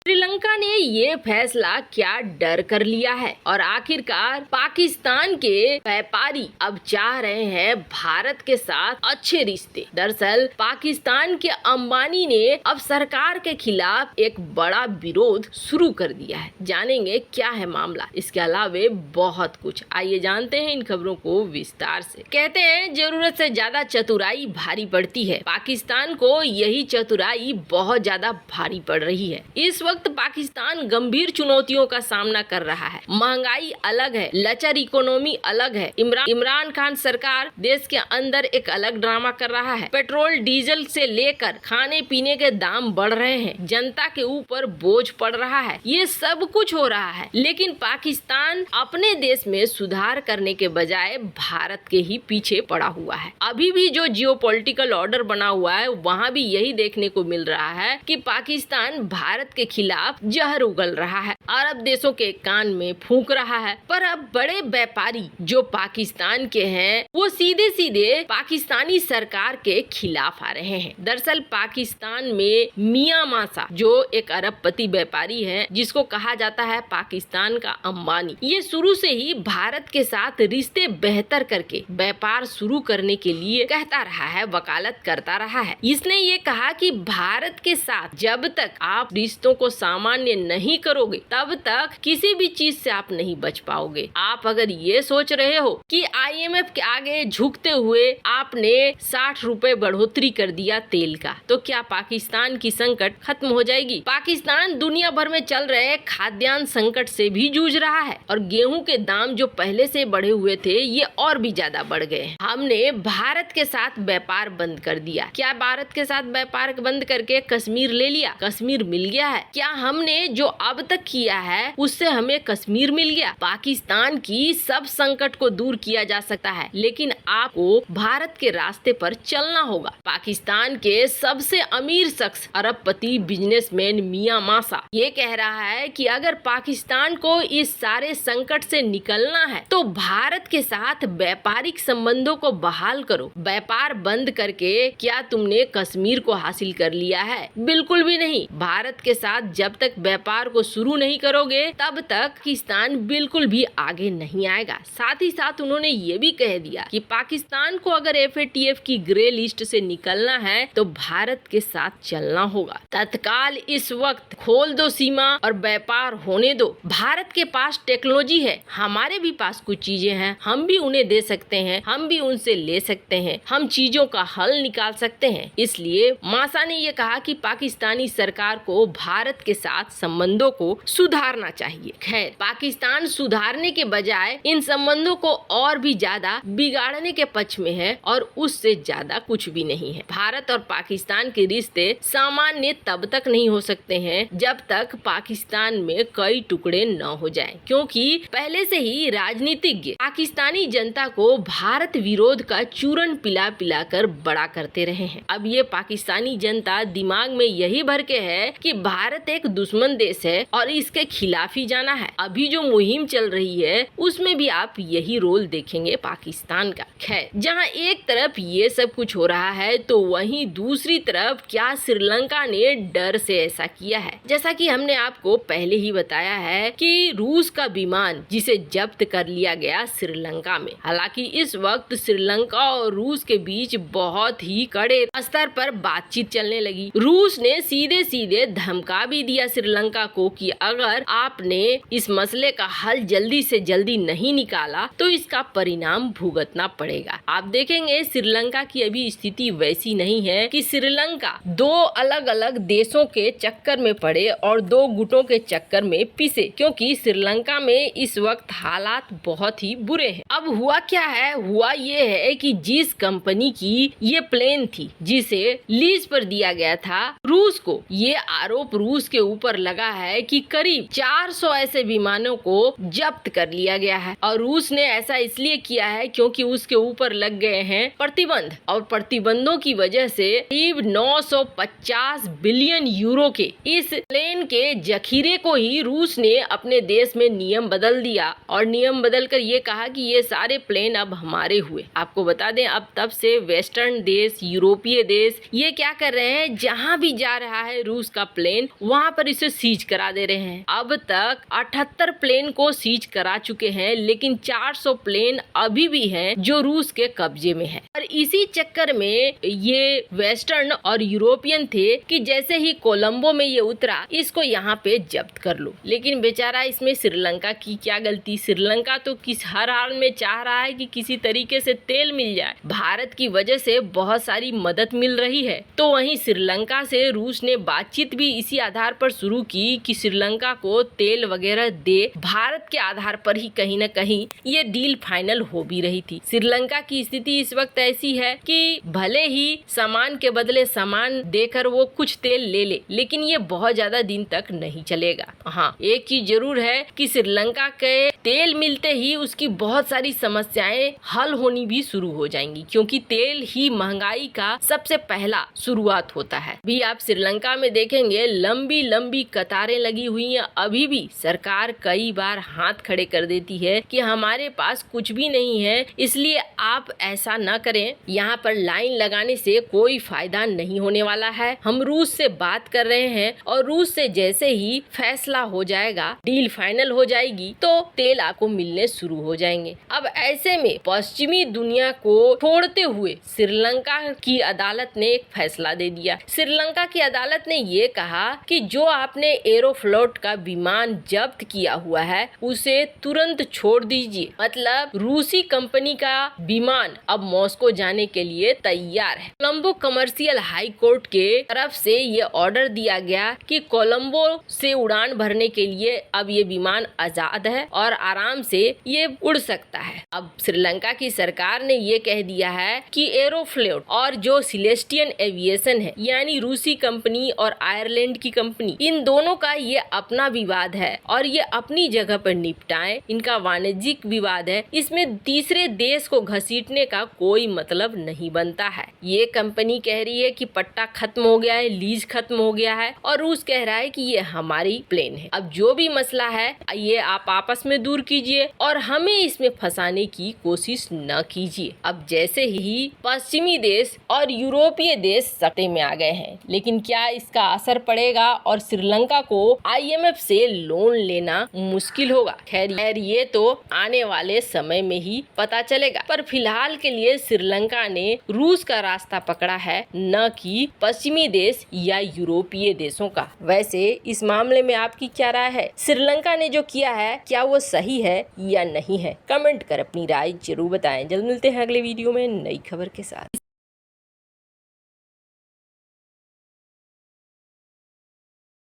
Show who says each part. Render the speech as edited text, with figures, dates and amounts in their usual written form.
Speaker 1: श्रीलंका ने ये फैसला क्या डर कर लिया है और आखिरकार पाकिस्तान के व्यापारी अब चाह रहे हैं भारत के साथ अच्छे रिश्ते। दरअसल पाकिस्तान के अंबानी ने अब सरकार के खिलाफ एक बड़ा विरोध शुरू कर दिया है। जानेंगे क्या है मामला, इसके अलावे बहुत कुछ। आइए जानते हैं इन खबरों को विस्तार से। कहते हैं जरूरत से ज्यादा चतुराई भारी पड़ती है। पाकिस्तान को यही चतुराई बहुत ज्यादा भारी पड़ रही है। इस वक्त पाकिस्तान गंभीर चुनौतियों का सामना कर रहा है। महंगाई अलग है, लचर इकोनॉमी अलग है। इमरान खान सरकार देश के अंदर एक अलग ड्रामा कर रहा है। पेट्रोल डीजल से लेकर खाने पीने के दाम बढ़ रहे हैं, जनता के ऊपर बोझ पड़ रहा है। ये सब कुछ हो रहा है, लेकिन पाकिस्तान अपने देश में सुधार करने के बजाय भारत के ही पीछे पड़ा हुआ है। अभी भी जो जियोपॉलिटिकल ऑर्डर बना हुआ है वहाँ भी यही देखने को मिल रहा है कि पाकिस्तान भारत के खिलाफ जहर उगल रहा है, अरब देशों के कान में फूंक रहा है। पर अब बड़े व्यापारी जो पाकिस्तान के हैं वो सीधे सीधे पाकिस्तानी सरकार के खिलाफ आ रहे हैं। दरअसल पाकिस्तान में मियां मासा जो एक अरबपति व्यापारी है, जिसको कहा जाता है पाकिस्तान का अंबानी, ये शुरू से ही भारत के साथ रिश्ते बेहतर करके व्यापार शुरू करने के लिए कहता रहा है, वकालत करता रहा है। इसने ये कहा कि भारत के साथ जब तक आप रिश्तों को सामान्य नहीं करोगे तब तक किसी भी चीज से आप नहीं बच पाओगे। आप अगर ये सोच रहे हो कि IMF के आगे झुकते हुए आपने 60 रुपए बढ़ोतरी कर दिया तेल का, तो क्या पाकिस्तान की संकट खत्म हो जाएगी? पाकिस्तान दुनिया भर में चल रहे खाद्यान्न संकट से भी जूझ रहा है और गेहूं के दाम जो पहले से बढ़े हुए थे ये और भी ज्यादा बढ़ गए हैं। हमने भारत के साथ व्यापार बंद कर दिया। क्या भारत के साथ व्यापार बंद करके कश्मीर ले लिया? कश्मीर मिल गया है? क्या हमने जो अब तक किया है उससे हमें कश्मीर मिल गया? पाकिस्तान की सब संकट को दूर किया जा सकता है, लेकिन आपको भारत के रास्ते पर चलना होगा। पाकिस्तान के सबसे अमीर शख्स अरबपति बिजनेसमैन मियां मासा ये कह रहा है कि अगर पाकिस्तान को इस सारे संकट से निकलना है तो भारत के साथ व्यापारिक संबंधों को बहाल करो। व्यापार बंद करके क्या तुमने कश्मीर को हासिल कर लिया है? बिल्कुल भी नहीं। भारत के साथ जब तक व्यापार को शुरू नहीं करोगे तब तक पाकिस्तान बिल्कुल भी आगे नहीं आएगा। साथ ही साथ उन्होंने ये भी कह दिया कि पाकिस्तान को अगर FATF की ग्रे लिस्ट से निकलना है तो भारत के साथ चलना होगा। तत्काल इस वक्त खोल दो सीमा और व्यापार होने दो। भारत के पास टेक्नोलॉजी है, हमारे भी पास कुछ चीजें हैं, हम भी उन्हें दे सकते हैं, हम भी उनसे ले सकते हैं, हम चीजों का हल निकाल सकते हैं। इसलिए मासा ने ये कहा कि पाकिस्तानी सरकार को भारत के साथ संबंधों को सुधारना चाहिए। खैर, पाकिस्तान सुधारने के बजाय इन संबंधों को और भी ज्यादा बिगाड़ने के पक्ष में है और उससे ज्यादा कुछ भी नहीं है। भारत और पाकिस्तान के रिश्ते सामान्य तब तक नहीं हो सकते हैं जब तक पाकिस्तान में कई टुकड़े न हो जाएं, क्योंकि पहले से ही राजनीतिज्ञ पाकिस्तानी जनता को भारत विरोध का चूरन पिला पिला कर बड़ा करते रहे हैं। अब ये पाकिस्तानी जनता दिमाग में यही भर के है कि भारत एक दुश्मन देश है और इसके खिलाफ ही जाना है। अभी जो मुहिम चल रही है उसमें भी आप यही रोल देखेंगे पाकिस्तान का। खैर, जहां एक तरफ ये सब कुछ हो रहा है तो वहीं दूसरी तरफ क्या श्रीलंका ने डर से ऐसा किया है। जैसा कि हमने आपको पहले ही बताया है कि रूस का विमान जिसे जब्त कर लिया गया श्रीलंका में। हालांकि इस वक्त श्रीलंका और रूस के बीच बहुत ही कड़े स्तर पर बातचीत चलने लगी। रूस ने सीधे सीधे धमका भी दिया श्रीलंका को कि अगर आपने इस मसले का हल जल्दी से जल्दी नहीं निकाला तो इसका परिणाम भुगतना पड़ेगा। आप देखेंगे श्रीलंका की अभी स्थिति वैसी नहीं है कि श्रीलंका दो अलग अलग देशों के चक्कर में पड़े और दो गुटों के चक्कर में पिसे, क्योंकि श्रीलंका में इस वक्त हालात बहुत ही बुरे हैं। अब हुआ क्या है? हुआ ये है कि जिस कंपनी की ये प्लेन थी जिसे लीज पर दिया गया था रूस को, ये आरोप रूस के ऊपर लगा है कि करीब 400 ऐसे विमानों को जब्त कर लिया गया है और रूस ने ऐसा इसलिए किया है क्योंकि उसके ऊपर लग गए हैं प्रतिबंध और प्रतिबंधों की वजह से करीब 950 बिलियन यूरो के इस प्लेन के जखीरे को ही रूस ने अपने देश में नियम बदल दिया और नियम बदल कर ये कहा कि ये सारे प्लेन अब हमारे हुए। आपको बता दें अब तब से वेस्टर्न देश, यूरोपीय देश ये क्या कर रहे हैं, जहां भी जा रहा है रूस का प्लेन वहाँ पर इसे सीज करा दे रहे हैं। अब तक 78 प्लेन को सीज करा चुके हैं, लेकिन 400 प्लेन अभी भी हैं जो रूस के कब्जे में है। और इसी चक्कर में ये वेस्टर्न और यूरोपियन थे कि जैसे ही कोलंबो में ये उतरा, इसको यहाँ पे जब्त कर लो। लेकिन बेचारा इसमें श्रीलंका की क्या गलती। श्रीलंका तो हर हाल में चाह रहा है कि किसी तरीके से तेल मिल जाए। भारत की वजह से बहुत सारी मदद मिल रही है। तो वहीं श्रीलंका से रूस ने बातचीत भी इसी आधार पर शुरू की कि श्रीलंका को तेल वगैरह दे। भारत के आधार पर ही कहीं न कहीं ये डील फाइनल हो भी रही थी। श्रीलंका की स्थिति इस वक्त ऐसी है कि भले ही सामान के बदले सामान देकर वो कुछ तेल ले ले, लेकिन ये बहुत ज्यादा दिन तक नहीं चलेगा। हाँ, एक चीज जरूर है कि श्रीलंका के तेल मिलते ही उसकी बहुत सारी समस्याएं हल होनी भी शुरू हो जाएंगी, क्योंकि तेल ही महंगाई का सबसे पहला शुरुआत होता है। भी आप श्रीलंका में देखेंगे लंबी लंबी कतारें लगी हुई हैं। अभी भी सरकार कई बार हाथ खड़े कर देती है कि हमारे पास कुछ भी नहीं है, इसलिए आप ऐसा न करें। यहाँ पर लाइन लगाने से कोई फायदा नहीं होने वाला है। हम रूस से बात कर रहे हैं और रूस से जैसे ही फैसला हो जाएगा, डील फाइनल हो जाएगी, तो तेल आपको मिलने शुरू हो जाएंगे। अब ऐसे में पश्चिमी दुनिया को छोड़ते हुए श्रीलंका की अदालत ने एक फैसला दे दिया। श्रीलंका की अदालत ने ये कहा कि जो आपने एरोफ्लोट का विमान जब्त किया हुआ है उसे तुरंत छोड़ दीजिए। मतलब रूसी कंपनी का विमान अब मॉस्को जाने के लिए तैयार है। कोलंबो कमर्शियल हाई कोर्ट के तरफ से ये ऑर्डर दिया गया कि कोलंबो से उड़ान भरने के लिए अब ये विमान आजाद है और आराम से ये उड़ सकता है। अब श्रीलंका की सरकार ने ये कह दिया है कि एरोफ्लोट और जो सिलेस्टियन एविएशन है, यानी रूसी कंपनी और आयरलैंड की कंपनी, इन दोनों का ये अपना विवाद है और ये अपनी जगह पर निपटाएं। इनका वाणिज्यिक विवाद है, इसमें तीसरे देश को घसीटने का कोई मतलब नहीं बनता है। ये कंपनी कह रही है कि पट्टा खत्म हो गया है, लीज खत्म हो गया है, और रूस कह रहा है कि ये हमारी प्लेन है। अब जो भी मसला है ये आप आपस में दूर कीजिए और हमें इसमें फंसाने की कोशिश न कीजिए। अब जैसे ही पश्चिमी देश और यूरोपीय देश सत्ते में आ गए हैं, लेकिन क्या इसका असर पड़ेगा और श्रीलंका को IMF से लोन लेना मुश्किल होगा? खैर ये तो आने वाले समय में ही पता चलेगा। पर फिलहाल के लिए श्रीलंका ने रूस का रास्ता पकड़ा है, न कि पश्चिमी देश या यूरोपीय देशों का। वैसे इस मामले में आपकी क्या राय है? श्रीलंका ने जो किया है क्या वो सही है या नहीं है? कमेंट कर अपनी राय जरूर बताएं। जल्द मिलते हैं अगले वीडियो में नई खबर के साथ।